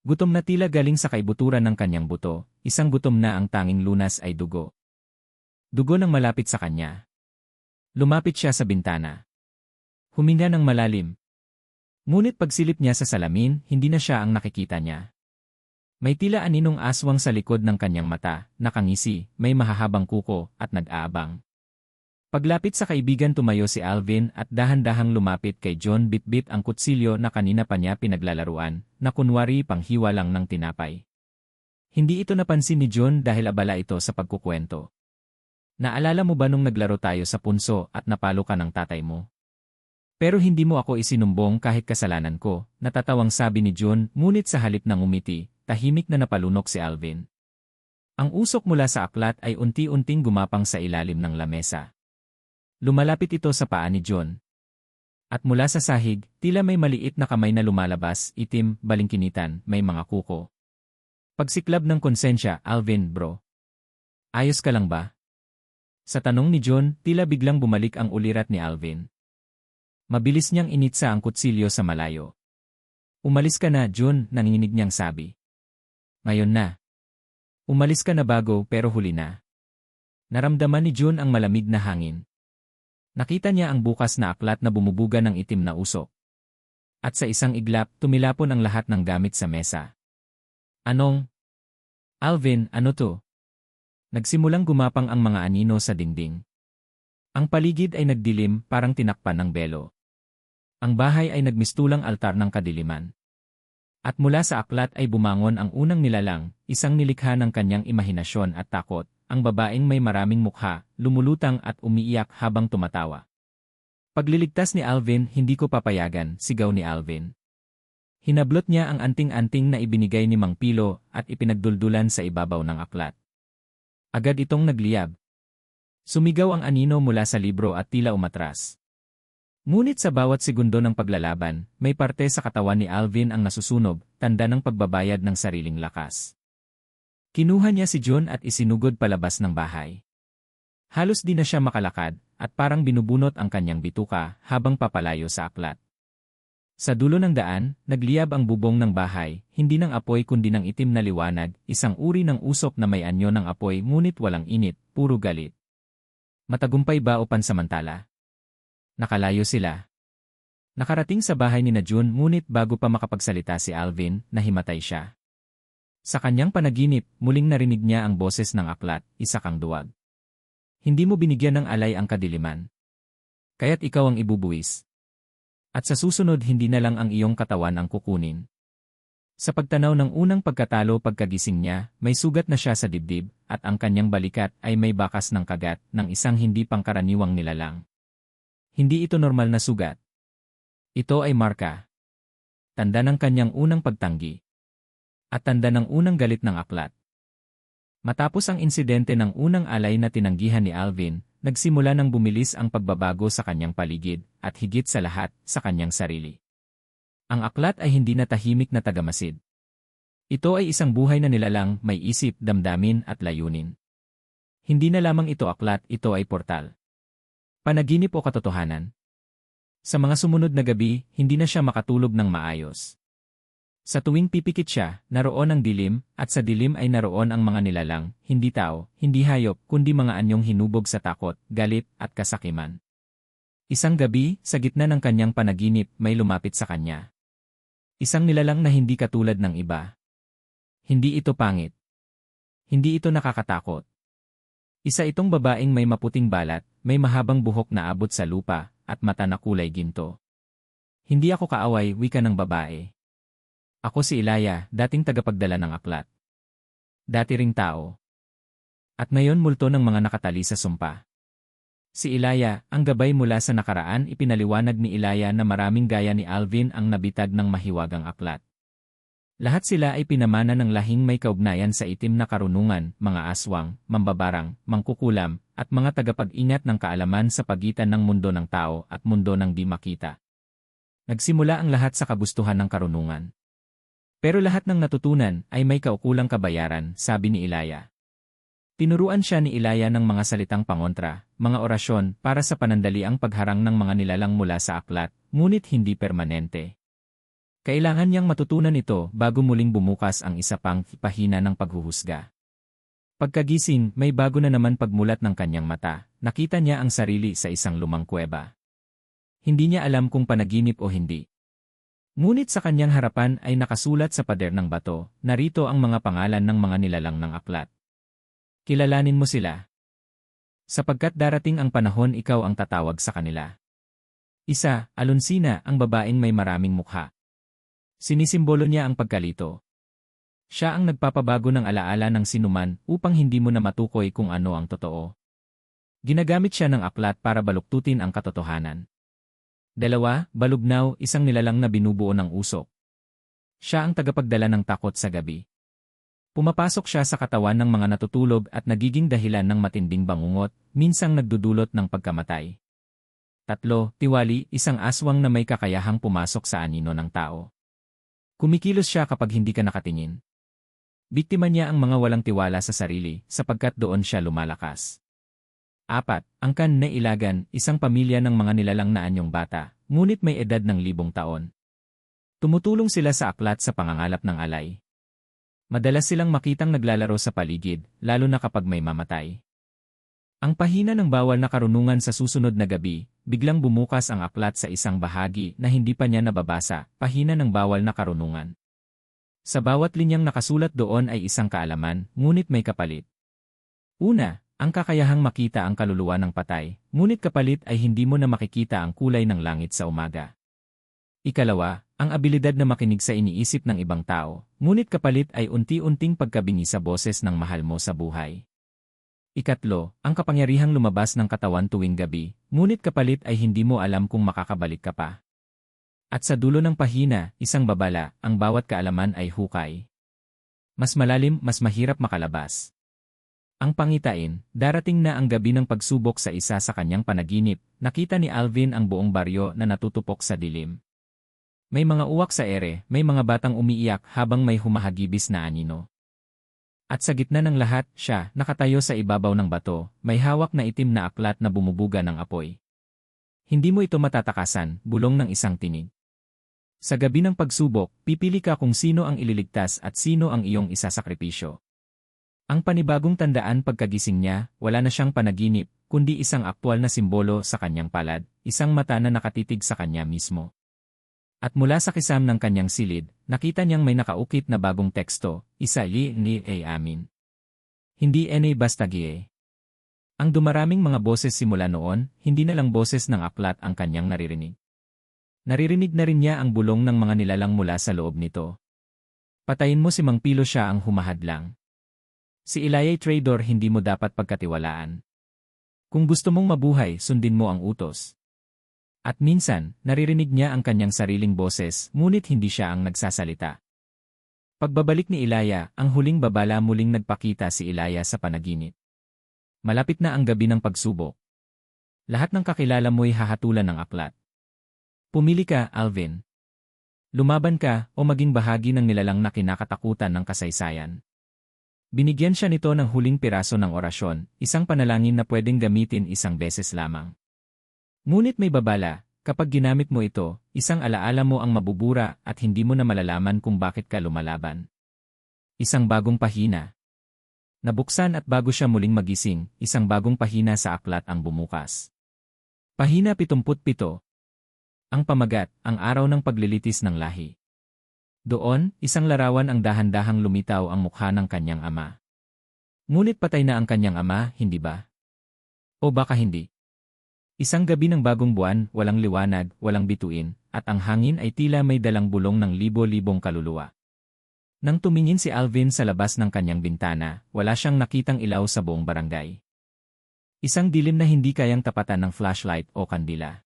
Gutom na tila galing sa kaibuturan ng kanyang buto, isang gutom na ang tanging lunas ay dugo. Dugo ng malapit sa kanya. Lumapit siya sa bintana. Huminga ng malalim. Ngunit pagsilip niya sa salamin, hindi na siya ang nakikita niya. May tila aninong aswang sa likod ng kanyang mata, nakangisi, may mahahabang kuko, at nag-aabang. Paglapit sa kaibigan tumayo si Alvin at dahan-dahang lumapit kay John, bitbit ang kutsilyo na kanina pa niya pinaglalaruan, na kunwari panghiwa lang ng tinapay. Hindi ito napansin ni John dahil abala ito sa pagkukwento. Naalala mo ba nung naglaro tayo sa punso at napalo ka ng tatay mo? Pero hindi mo ako isinumbong kahit kasalanan ko, natatawang sabi ni John, ngunit sa halip ng umiti, tahimik na napalunok si Alvin. Ang usok mula sa aklat ay unti-unting gumapang sa ilalim ng lamesa. Lumalapit ito sa paa ni John. At mula sa sahig, tila may maliit na kamay na lumalabas, itim, balingkinitan, may mga kuko. Pagsiklab ng konsensya, Alvin, bro. Ayos ka lang ba? Sa tanong ni John, tila biglang bumalik ang ulirat ni Alvin. Mabilis niyang initsa ang kutsilyo sa malayo. Umalis ka na, John, nanginginig niyang sabi. Ngayon na. Umalis ka na bago pero huli na. Naramdaman ni John ang malamig na hangin. Nakita niya ang bukas na aklat na bumubuga ng itim na usok. At sa isang iglap, tumilapon ang lahat ng gamit sa mesa. Anong? Alvin, ano to? Nagsimulang gumapang ang mga anino sa dingding. Ang paligid ay nagdilim, parang tinakpan ng belo. Ang bahay ay nagmistulang altar ng kadiliman. At mula sa aklat ay bumangon ang unang nilalang, isang nilikha ng kanyang imahinasyon at takot, ang babaeng may maraming mukha, lumulutang at umiiyak habang tumatawa. Pagliligtas ni Alvin, hindi ko papayagan, sigaw ni Alvin. Hinablot niya ang anting-anting na ibinigay ni Mang Pilo at ipinagduldulan sa ibabaw ng aklat. Agad itong nagliyab. Sumigaw ang anino mula sa libro at tila umatras. Ngunit sa bawat segundo ng paglalaban, may parte sa katawan ni Alvin ang nasusunog, tanda ng pagbabayad ng sariling lakas. Kinuha niya si John at isinugod palabas ng bahay. Halos di na siya makalakad at parang binubunot ang kanyang bituka habang papalayo sa aklat. Sa dulo ng daan, nagliyab ang bubong ng bahay, hindi ng apoy kundi ng itim na liwanag, isang uri ng usok na may anyo ng apoy ngunit walang init, puro galit. Matagumpay ba o pansamantala? Nakalayo sila. Nakarating sa bahay ni na June ngunit bago pa makapagsalita si Alvin, nahimatay siya. Sa kanyang panaginip, muling narinig niya ang boses ng aklat, isa kang duwag. Hindi mo binigyan ng alay ang kadiliman. Kaya't ikaw ang ibubuwis. At sa susunod hindi na lang ang iyong katawan ang kukunin. Sa pagtanaw ng unang pagkatalo pagkagising niya, may sugat na siya sa dibdib, at ang kanyang balikat ay may bakas ng kagat ng isang hindi pangkaraniwang nilalang. Hindi ito normal na sugat. Ito ay marka. Tanda ng kanyang unang pagtanggi. At tanda ng unang galit ng aklat. Matapos ang insidente ng unang alay na tinanggihan ni Alvin, nagsimula nang bumilis ang pagbabago sa kanyang paligid, at higit sa lahat, sa kanyang sarili. Ang aklat ay hindi na tahimik na tagamasid. Ito ay isang buhay na nilalang, may isip, damdamin at layunin. Hindi na lamang ito aklat, ito ay portal. Panaginip o katotohanan. Sa mga sumunod na gabi, hindi na siya makatulog ng maayos. Sa tuwing pipikit siya, naroon ang dilim, at sa dilim ay naroon ang mga nilalang, hindi tao, hindi hayop, kundi mga anyong hinubog sa takot, galit, at kasakiman. Isang gabi, sa gitna ng kanyang panaginip, may lumapit sa kanya. Isang nilalang na hindi katulad ng iba. Hindi ito pangit. Hindi ito nakakatakot. Isa itong babaeng may maputing balat, may mahabang buhok na abot sa lupa, at mata na kulay ginto. Hindi ako kaaway, wika ng babae. Ako si Ilaya, dating tagapagdala ng aklat. Dati ring tao. At ngayon multo ng mga nakatali sa sumpa. Si Ilaya, ang gabay mula sa nakaraan, ipinaliwanag ni Ilaya na maraming gaya ni Alvin ang nabitag ng mahiwagang aklat. Lahat sila ay pinamana ng lahing may kaugnayan sa itim na karunungan, mga aswang, mambabarang, mangkukulam, at mga tagapag-ingat ng kaalaman sa pagitan ng mundo ng tao at mundo ng di makita. Nagsimula ang lahat sa kagustuhan ng karunungan. Pero lahat ng natutunan ay may kaukulang kabayaran, sabi ni Ilaya. Tinuruan siya ni Ilaya ng mga salitang pangontra, mga orasyon para sa panandaliang pagharang ng mga nilalang mula sa aklat, ngunit hindi permanente. Kailangan niyang matutunan ito bago muling bumukas ang isa pang pahina ng paghuhusga. Pagkagising, may bago na naman pagmulat ng kanyang mata, nakita niya ang sarili sa isang lumang kuweba. Hindi niya alam kung panaginip o hindi. Ngunit sa kanyang harapan ay nakasulat sa pader ng bato, narito ang mga pangalan ng mga nilalang ng aklat. Kilalanin mo sila. Sapagkat darating ang panahon ikaw ang tatawag sa kanila. Isa, Alonsina, ang babaeng may maraming mukha. Sinisimbolo niya ang pagkalito. Siya ang nagpapabago ng alaala ng sinuman upang hindi mo na matukoy kung ano ang totoo. Ginagamit siya ng aklat para baluktutin ang katotohanan. Dalawa, Balugnaw, isang nilalang na binubuo ng usok. Siya ang tagapagdala ng takot sa gabi. Pumapasok siya sa katawan ng mga natutulog at nagiging dahilan ng matinding bangungot, minsang nagdudulot ng pagkamatay. 3. Tiwali, isang aswang na may kakayahang pumasok sa anino ng tao. Kumikilos siya kapag hindi ka nakatingin. Biktima niya ang mga walang tiwala sa sarili sapagkat doon siya lumalakas. 4. Angkan na ilagan, isang pamilya ng mga nilalang na anyong bata, ngunit may edad ng 1,000 taon. Tumutulong sila sa aklat sa pangangalap ng alay. Madalas silang makitang naglalaro sa paligid, lalo na kapag may mamatay. Ang pahina ng bawal na karunungan sa susunod na gabi, biglang bumukas ang aklat sa isang bahagi na hindi pa niya nababasa, pahina ng bawal na karunungan. Sa bawat linyang nakasulat doon ay isang kaalaman, ngunit may kapalit. Una, ang kakayahang makita ang kaluluwa ng patay, ngunit kapalit ay hindi mo na makikita ang kulay ng langit sa umaga. Ikalawa, ang abilidad na makinig sa iniisip ng ibang tao, ngunit kapalit ay unti-unting pagkabingi sa boses ng mahal mo sa buhay. Ikatlo, ang kapangyarihang lumabas ng katawan tuwing gabi, ngunit kapalit ay hindi mo alam kung makakabalik ka pa. At sa dulo ng pahina, isang babala, ang bawat kaalaman ay hukay. Mas malalim, mas mahirap makalabas. Ang pangitain, darating na ang gabi ng pagsubok sa isa sa kanyang panaginip, nakita ni Alvin ang buong baryo na natutupok sa dilim. May mga uwak sa ere, may mga batang umiiyak habang may humahagibis na anino. At sa gitna ng lahat, siya, nakatayo sa ibabaw ng bato, may hawak na itim na aklat na bumubuga ng apoy. Hindi mo ito matatakasan, bulong ng isang tinig. Sa gabi ng pagsubok, pipili ka kung sino ang ililigtas at sino ang iyong isasakripisyo. Ang panibagong tandaan pagkagising niya, wala na siyang panaginip, kundi isang aktwal na simbolo sa kanyang palad, isang mata na nakatitig sa kanya mismo. At mula sa kisam ng kanyang silid, nakita niyang may nakaukit na bagong teksto, isa ni amin. Hindi basta gie. Ang dumaraming mga boses simula noon, hindi na lang boses ng aklat ang kanyang naririnig. Naririnig na rin niya ang bulong ng mga nilalang mula sa loob nito. Patayin mo si Mang Pilo, siya ang humahadlang. Si Ilaya'y traitor, hindi mo dapat pagkatiwalaan. Kung gusto mong mabuhay, sundin mo ang utos. At minsan, naririnig niya ang kanyang sariling boses, ngunit hindi siya ang nagsasalita. Pagbabalik ni Ilaya, ang huling babala, muling nagpakita si Ilaya sa panaginip. Malapit na ang gabi ng pagsubok. Lahat ng kakilala mo'y hahatulan ng aklat. Pumili ka, Alvin. Lumaban ka, o maging bahagi ng nilalang na kinakatakutan ng kasaysayan. Binigyan siya nito ng huling piraso ng orasyon, isang panalangin na pwedeng gamitin isang beses lamang. Ngunit may babala, kapag ginamit mo ito, isang alaala mo ang mabubura at hindi mo na malalaman kung bakit ka lumalaban. Isang bagong pahina. Nabuksan at bago siya muling magising, isang bagong pahina sa aklat ang bumukas. Pahina 77. Ang pamagat, ang araw ng paglilitis ng lahi. Doon, isang larawan ang dahan-dahang lumitaw ang mukha ng kanyang ama. Ngunit patay na ang kanyang ama, hindi ba? O baka hindi? Isang gabi ng bagong buwan, walang liwanag, walang bituin, at ang hangin ay tila may dalang bulong ng libo-libong kaluluwa. Nang tumingin si Alvin sa labas ng kanyang bintana, wala siyang nakitang ilaw sa buong barangay. Isang dilim na hindi kayang tapatan ng flashlight o kandila.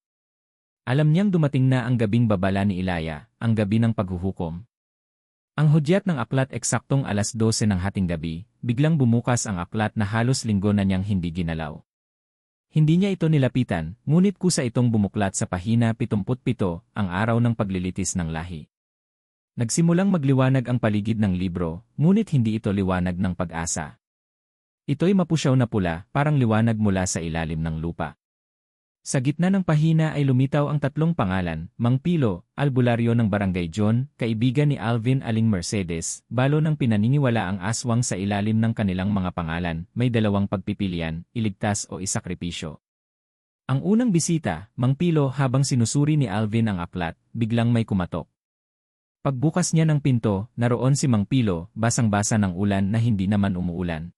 Alam niyang dumating na ang gabing babala ni Ilaya, ang gabi ng paghuhukom. Ang hudyat ng aklat eksaktong 12:00 ng hating gabi, biglang bumukas ang aklat na halos linggo na niyang hindi ginalaw. Hindi niya ito nilapitan, ngunit kusa itong bumuklat sa pahina 77, ang araw ng paglilitis ng lahi. Nagsimulang magliwanag ang paligid ng libro, ngunit hindi ito liwanag ng pag-asa. Ito'y mapusyaw na pula, parang liwanag mula sa ilalim ng lupa. Sa gitna ng pahina ay lumitaw ang 3 pangalan, Mang Pilo, albularyo ng Barangay John, kaibigan ni Alvin Aling Mercedes, balo ng pinaniniwala ang aswang sa ilalim ng kanilang mga pangalan, may 2 pagpipilian, iligtas o isakripisyo. Ang unang bisita, Mang Pilo, habang sinusuri ni Alvin ang aklat, biglang may kumatok. Pagbukas niya ng pinto, naroon si Mang Pilo, basang-basa ng ulan na hindi naman umuulan.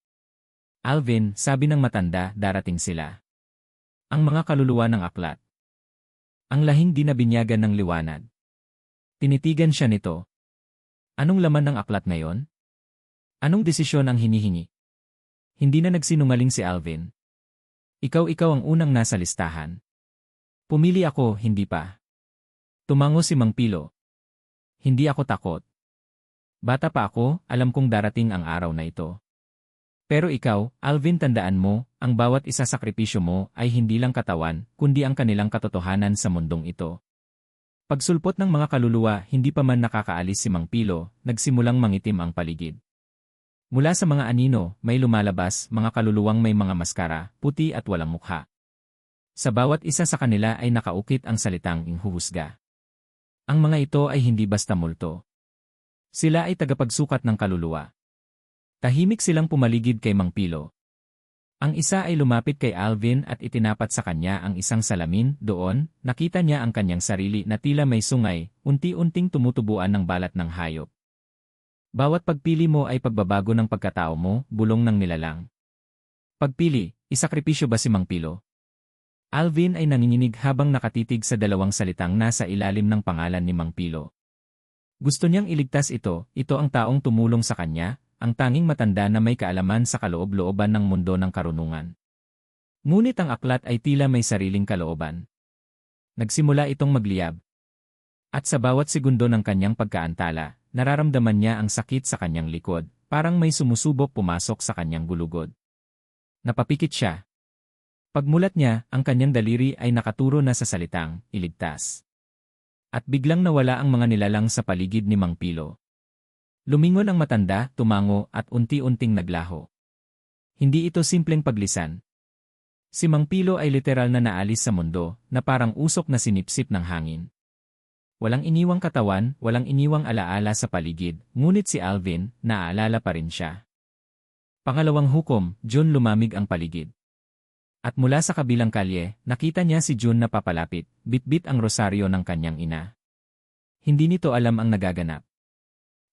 Alvin, sabi ng matanda, darating sila. Ang mga kaluluwa ng aklat. Ang lahing di nabinyagan ng liwanag. Tinitigan siya nito. Anong laman ng aklat ngayon? Anong desisyon ang hinihingi? Hindi na nagsinungaling si Alvin. Ikaw ang unang nasa listahan. Pumili ako, hindi pa. Tumango si Mang Pilo. Hindi ako takot. Bata pa ako, alam kong darating ang araw na ito. Pero ikaw, Alvin, tandaan mo, ang bawat isa sakripisyo mo ay hindi lang katawan, kundi ang kanilang katotohanan sa mundong ito. Pagsulpot ng mga kaluluwa, hindi pa man nakakaalis si Mang Pilo, nagsimulang mangitim ang paligid. Mula sa mga anino, may lumalabas, mga kaluluwang may mga maskara, puti at walang mukha. Sa bawat isa sa kanila ay nakaukit ang salitang inghuhusga. Ang mga ito ay hindi basta multo. Sila ay tagapagsukat ng kaluluwa. Tahimik silang pumaligid kay Mang Pilo. Ang isa ay lumapit kay Alvin at itinapat sa kanya ang isang salamin. Doon, nakita niya ang kanyang sarili na tila may sungay, unti-unting tumutubuan ng balat ng hayop. Bawat pagpili mo ay pagbabago ng pagkatao mo, bulong ng nilalang. Pagpili, isakripisyo ba si Mang Pilo? Alvin ay nanginginig habang nakatitig sa dalawang salitang nasa ilalim ng pangalan ni Mang Pilo. Gusto niyang iligtas ito ang taong tumulong sa kanya, ang tanging matanda na may kaalaman sa kaloob-looban ng mundo ng karunungan. Ngunit ang aklat ay tila may sariling kalooban. Nagsimula itong magliyab. At sa bawat segundo ng kanyang pagkaantala, nararamdaman niya ang sakit sa kanyang likod, parang may sumusubok pumasok sa kanyang gulugod. Napapikit siya. Pagmulat niya, ang kanyang daliri ay nakaturo na sa salitang, iligtas. At biglang nawala ang mga nilalang sa paligid ni Mang Pilo. Lumingon ang matanda, tumango at unti-unting naglaho. Hindi ito simpleng paglisan. Si Mang Pilo ay literal na naalis sa mundo, na parang usok na sinipsip ng hangin. Walang iniwang katawan, walang iniwang alaala sa paligid, ngunit si Alvin, naaalala pa rin siya. Pangalawang hukom, June, lumamig ang paligid. At mula sa kabilang kalye, nakita niya si June na papalapit, bitbit ang rosaryo ng kanyang ina. Hindi nito alam ang nagaganap.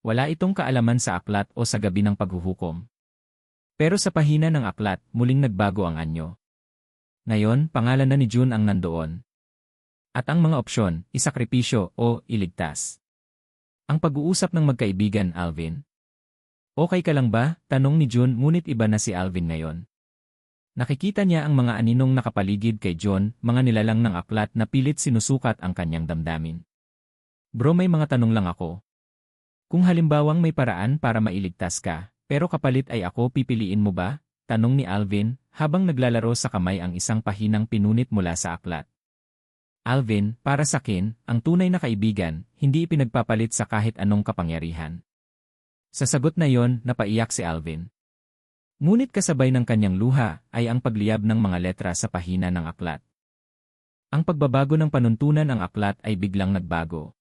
Wala itong kaalaman sa aklat o sa gabi ng paghuhukom. Pero sa pahina ng aklat, muling nagbago ang anyo. Ngayon, pangalan na ni June ang nandoon. At ang mga opsyon, isakripisyo o iligtas. Ang pag-uusap ng magkaibigan, Alvin. Okay ka lang ba? Tanong ni June, ngunit iba na si Alvin ngayon. Nakikita niya ang mga aninong nakapaligid kay John, mga nilalang ng aklat na pilit sinusukat ang kanyang damdamin. Bro, may mga tanong lang ako. Kung halimbawang may paraan para mailigtas ka, pero kapalit ay ako, pipiliin mo ba? Tanong ni Alvin, habang naglalaro sa kamay ang isang pahinang pinunit mula sa aklat. Alvin, para sa akin, ang tunay na kaibigan, hindi ipinagpapalit sa kahit anong kapangyarihan. Sa sagot na yon, napaiyak si Alvin. Ngunit kasabay ng kanyang luha ay ang pagliyab ng mga letra sa pahina ng aklat. Ang pagbabago ng panuntunan ng aklat ay biglang nagbago.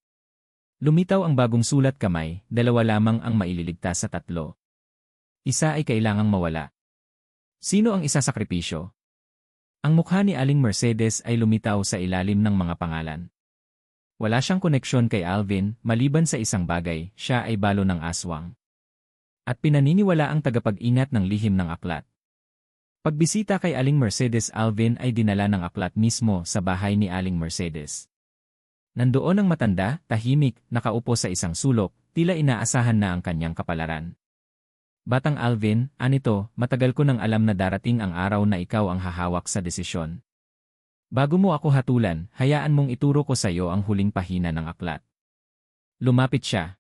Lumitaw ang bagong sulat kamay, dalawa lamang ang maililigtas sa tatlo. Isa ay kailangang mawala. Sino ang isasakripisyo? Ang mukha ni Aling Mercedes ay lumitaw sa ilalim ng mga pangalan. Wala siyang koneksyon kay Alvin, maliban sa isang bagay, siya ay balo ng aswang. At pinaniniwala ang tagapag-ingat ng lihim ng aklat. Pagbisita kay Aling Mercedes, Alvin ay dinala ng aklat mismo sa bahay ni Aling Mercedes. Nandoon ang matanda, tahimik, nakaupo sa isang sulok, tila inaasahan na ang kanyang kapalaran. Batang Alvin, anito, matagal ko nang alam na darating ang araw na ikaw ang hahawak sa desisyon. Bago mo ako hatulan, hayaan mong ituro ko sa iyo ang huling pahina ng aklat. Lumapit siya.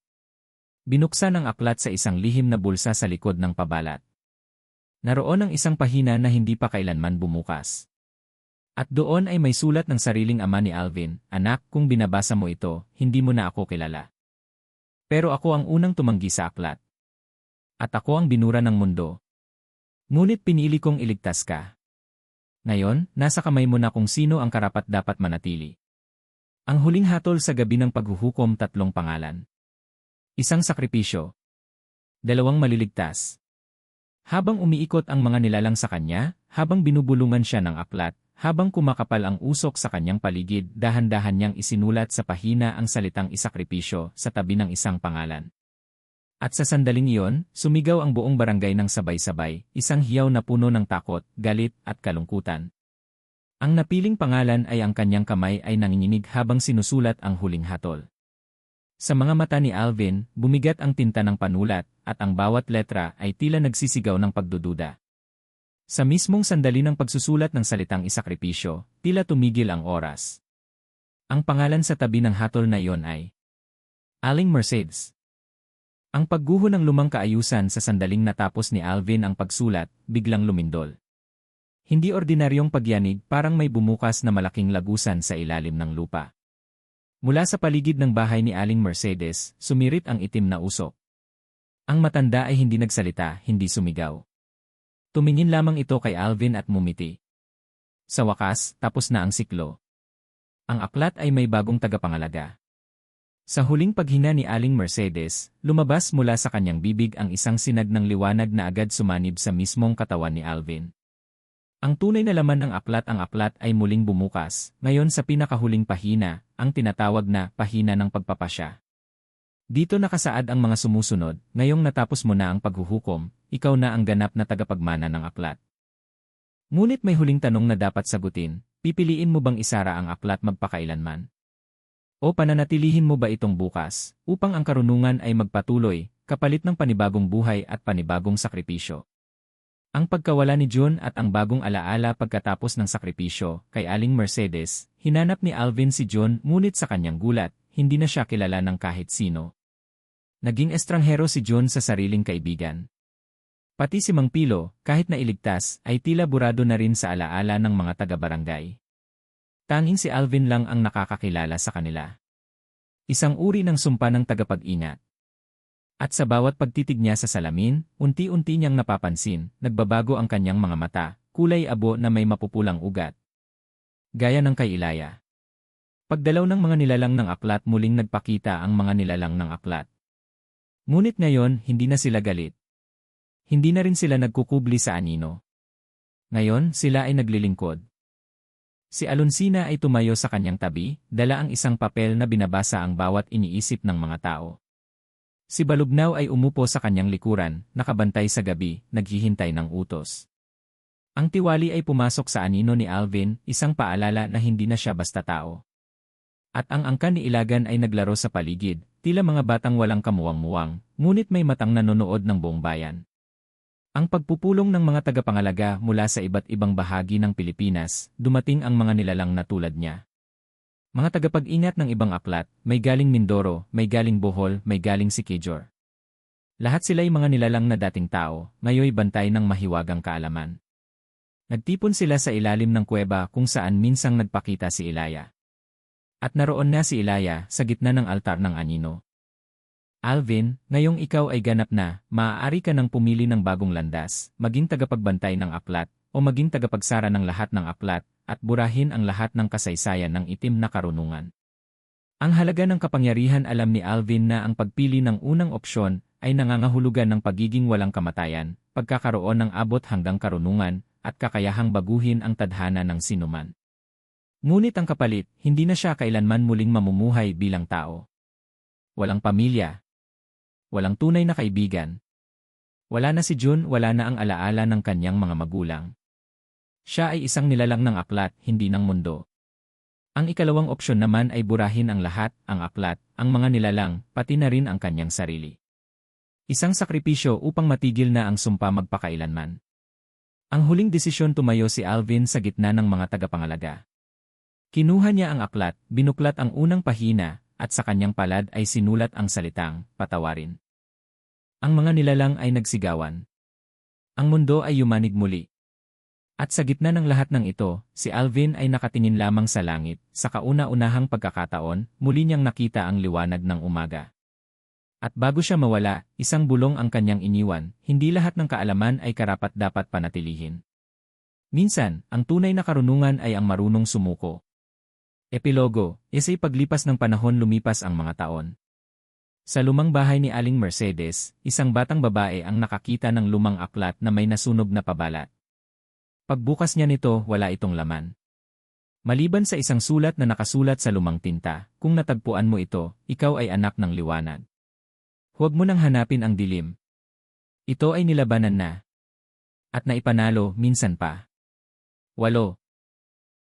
Binuksan ang aklat sa isang lihim na bulsa sa likod ng pabalat. Naroon ang isang pahina na hindi pa kailanman bumukas. At doon ay may sulat ng sariling ama ni Alvin, anak, kung binabasa mo ito, hindi mo na ako kilala. Pero ako ang unang tumanggi sa aklat. At ako ang binura ng mundo. Ngunit pinili kong iligtas ka. Ngayon, nasa kamay mo na kung sino ang karapat-dapat manatili. Ang huling hatol sa gabi ng paghuhukom, 3 pangalan. Isang sakripisyo. 2 maliligtas. Habang umiikot ang mga nilalang sa kanya, habang binubulungan siya ng aklat, habang kumakapal ang usok sa kanyang paligid, dahan-dahan niyang isinulat sa pahina ang salitang isakripisyo sa tabi ng isang pangalan. At sa sandaling iyon, sumigaw ang buong barangay ng sabay-sabay, isang hiyaw na puno ng takot, galit, at kalungkutan. Ang napiling pangalan ay ang kanyang kamay ay nanginginig habang sinusulat ang huling hatol. Sa mga mata ni Alvin, bumigat ang tinta ng panulat, at ang bawat letra ay tila nagsisigaw ng pagdududa. Sa mismong sandali ng pagsusulat ng salitang isakripisyo, tila tumigil ang oras. Ang pangalan sa tabi ng hatol na iyon ay Aling Mercedes. Ang pagguho ng lumang kaayusan sa sandaling natapos ni Alvin ang pagsulat, biglang lumindol. Hindi ordinaryong pagyanig, parang may bumukas na malaking lagusan sa ilalim ng lupa. Mula sa paligid ng bahay ni Aling Mercedes, sumirit ang itim na usok. Ang matanda ay hindi nagsalita, hindi sumigaw. Tumingin lamang ito kay Alvin at mumiti. Sa wakas, tapos na ang siklo. Ang aklat ay may bagong tagapangalaga. Sa huling paghina ni Aling Mercedes, lumabas mula sa kanyang bibig ang isang sinag ng liwanag na agad sumanib sa mismong katawan ni Alvin. Ang tunay na laman ng aklat ay muling bumukas, ngayon sa pinakahuling pahina, ang tinatawag na pahina ng pagpapasya. Dito nakasaad ang mga sumusunod, ngayong natapos mo na ang paghuhukom, ikaw na ang ganap na tagapagmana ng aklat. Ngunit may huling tanong na dapat sagutin, pipiliin mo bang isara ang aklat magpakailanman? O pananatilihin mo ba itong bukas, upang ang karunungan ay magpatuloy, kapalit ng panibagong buhay at panibagong sakripisyo? Ang pagkawala ni June at ang bagong alaala pagkatapos ng sakripisyo, kay Aling Mercedes, hinanap ni Alvin si June ngunit sa kanyang gulat, hindi na siya kilala ng kahit sino. Naging estranghero si June sa sariling kaibigan. Pati si Mang Pilo, kahit na iligtas, ay tila burado na rin sa alaala ng mga taga-barangay. Tanging si Alvin lang ang nakakakilala sa kanila. Isang uri ng sumpa ng tagapag-ingat. At sa bawat pagtitig niya sa salamin, unti-unti niyang napapansin, nagbabago ang kanyang mga mata, kulay abo na may mapupulang ugat. Gaya ng kay Ilaya. Pagdalaw ng mga nilalang ng aklat muling nagpakita ang mga nilalang ng aklat. Ngunit ngayon, hindi na sila galit. Hindi na rin sila nagkukubli sa anino. Ngayon, sila ay naglilingkod. Si Alonsina ay tumayo sa kanyang tabi, dala ang isang papel na binabasa ang bawat iniisip ng mga tao. Si Balubnaw ay umupo sa kanyang likuran, nakabantay sa gabi, naghihintay ng utos. Ang tiwali ay pumasok sa anino ni Alvin, isang paalala na hindi na siya basta tao. At ang angkan ni Ilagan ay naglaro sa paligid, tila mga batang walang kamuwang-muwang, ngunit may matang nanonood ng buong bayan. Ang pagpupulong ng mga tagapangalaga mula sa iba't ibang bahagi ng Pilipinas, dumating ang mga nilalang na tulad niya. Mga tagapag-ingat ng ibang aklat, may galing Mindoro, may galing Bohol, may galing Siquijor. Lahat sila'y mga nilalang na dating tao, ngayoy bantay ng mahiwagang kaalaman. Nagtipon sila sa ilalim ng kuweba kung saan minsang nagpakita si Ilaya. At naroon na si Ilaya sa gitna ng altar ng anino. Alvin, ngayong ikaw ay ganap na, maaari ka nang pumili ng bagong landas, maging tagapagbantay ng aklat, o maging tagapagsara ng lahat ng aklat, at burahin ang lahat ng kasaysayan ng itim na karunungan. Ang halaga ng kapangyarihan alam ni Alvin na ang pagpili ng unang opsyon ay nangangahulugan ng pagiging walang kamatayan, pagkakaroon ng abot hanggang karunungan, at kakayahang baguhin ang tadhana ng sinuman. Ngunit ang kapalit, hindi na siya kailanman muling mamumuhay bilang tao. Walang pamilya. Walang tunay na kaibigan. Wala na si June, wala na ang alaala ng kanyang mga magulang. Siya ay isang nilalang ng aklat, hindi ng mundo. Ang ikalawang opsyon naman ay burahin ang lahat, ang aklat, ang mga nilalang, pati na rin ang kanyang sarili. Isang sakripisyo upang matigil na ang sumpa magpakailanman. Ang huling desisyon tumayo si Alvin sa gitna ng mga tagapangalaga. Kinuha niya ang aklat, binuklat ang unang pahina, at sa kanyang palad ay sinulat ang salitang, patawarin. Ang mga nilalang ay nagsigawan. Ang mundo ay yumanig muli. At sa gitna ng lahat ng ito, si Alvin ay nakatingin lamang sa langit, sa kauna-unahang pagkakataon, muli niyang nakita ang liwanag ng umaga. At bago siya mawala, isang bulong ang kanyang iniwan, hindi lahat ng kaalaman ay karapat-dapat panatilihin. Minsan, ang tunay na karunungan ay ang marunong sumuko. Epilogo, isa'y paglipas ng panahon lumipas ang mga taon. Sa lumang bahay ni Aling Mercedes, isang batang babae ang nakakita ng lumang aklat na may nasunog na pabalat. Pagbukas niya nito, wala itong laman. Maliban sa isang sulat na nakasulat sa lumang tinta, kung natagpuan mo ito, ikaw ay anak ng liwanag. Huwag mo nang hanapin ang dilim. Ito ay nilabanan na. At naipanalo minsan pa. 8.